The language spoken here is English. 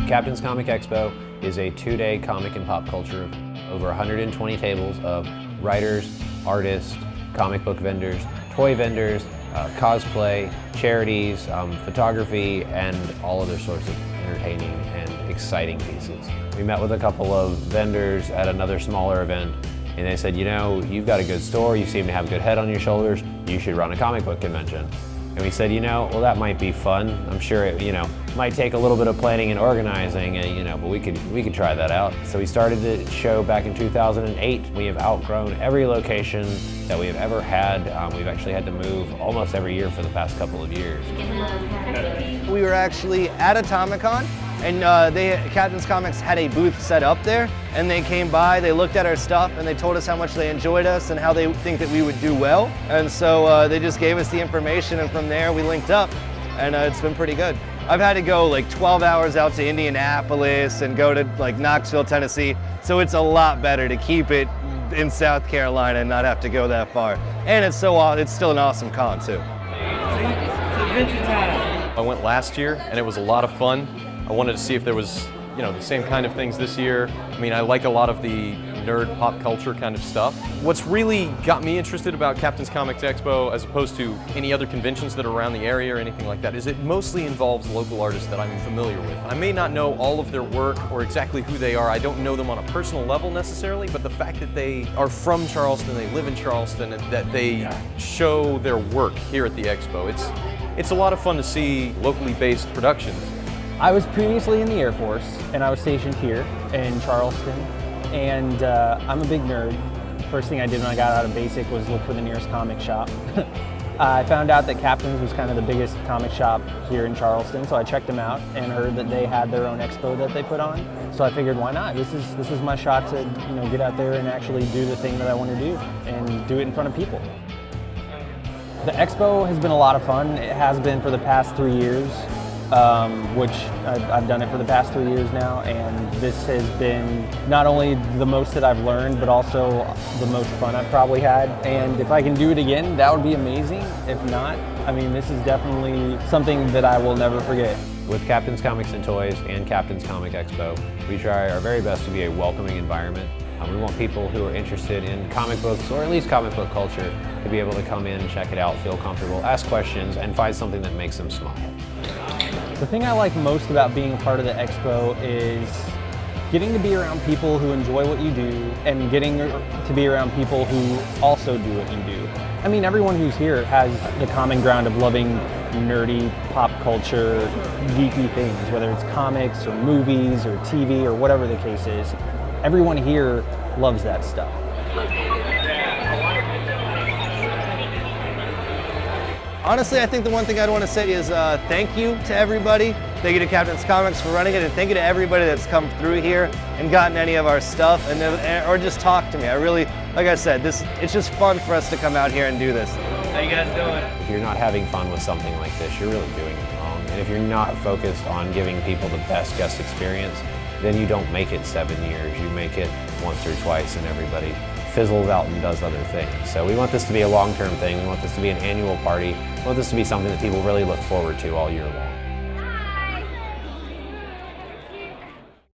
Captain's Comic Expo is a two-day comic and pop culture event. Over 120 tables of writers, artists, comic book vendors, toy vendors, cosplay, charities, photography, and all other sorts of entertaining and exciting pieces. We met with a couple of vendors at another smaller event, and they said, you know, you've got a good store, you seem to have a good head on your shoulders, you should run a comic book convention. And we said, you know, well, that might be fun. I'm sure it, might take a little bit of planning and organizing, but we could try that out. So we started the show back in 2008. We have outgrown every location that we have ever had. We've actually had to move almost every year for the past couple of years. We were actually at Atomicon, and Captain's Comics had a booth set up there, and they came by, they looked at our stuff, and they told us how much they enjoyed us and how they think that we would do well. And so they just gave us the information, and from there we linked up, and it's been pretty good. I've had to go like 12 hours out to Indianapolis and go to like Knoxville, Tennessee, so it's a lot better to keep it in South Carolina and not have to go that far. And it's still an awesome con too. I went last year and it was a lot of fun. I wanted to see if there was, the same kind of things this year. I mean, I like a lot of the nerd pop culture kind of stuff. What's really got me interested about Captain's Comics Expo, as opposed to any other conventions that are around the area or anything like that, is it mostly involves local artists that I'm familiar with. I may not know all of their work or exactly who they are. I don't know them on a personal level necessarily, but the fact that they are from Charleston, they live in Charleston, and that they show their work here at the Expo, it's a lot of fun to see locally based productions. I was previously in the Air Force, and I was stationed here in Charleston, and I'm a big nerd. First thing I did when I got out of basic was look for the nearest comic shop. I found out that Captain's was kind of the biggest comic shop here in Charleston, so I checked them out and heard that they had their own expo that they put on. So I figured, why not? This is my shot to get out there and actually do the thing that I want to do and do it in front of people. The expo has been a lot of fun. It has been for the past 3 years. Which I've done it for the past 3 years now, and this has been not only the most that I've learned, but also the most fun I've probably had. And if I can do it again, that would be amazing. If not, I mean, this is definitely something that I will never forget. With Captain's Comics and Toys and Captain's Comic Expo, we try our very best to be a welcoming environment. We want people who are interested in comic books, or at least comic book culture, to be able to come in, check it out, feel comfortable, ask questions, and find something that makes them smile. The thing I like most about being a part of the Expo is getting to be around people who enjoy what you do and getting to be around people who also do what you do. I mean, everyone who's here has the common ground of loving nerdy, pop culture, geeky things, whether it's comics or movies or TV or whatever the case is. Everyone here loves that stuff. Honestly, I think the one thing I'd want to say is thank you to everybody. Thank you to Captain's Comics for running it, and thank you to everybody that's come through here and gotten any of our stuff, or just talk to me. I really, like I said, it's just fun for us to come out here and do this. How you guys doing? If you're not having fun with something like this, you're really doing it wrong. And if you're not focused on giving people the best guest experience, then you don't make it 7 years. You make it once or twice, and everybody fizzles out and does other things. So we want this to be a long-term thing. We want this to be an annual party. We want this to be something that people really look forward to all year long.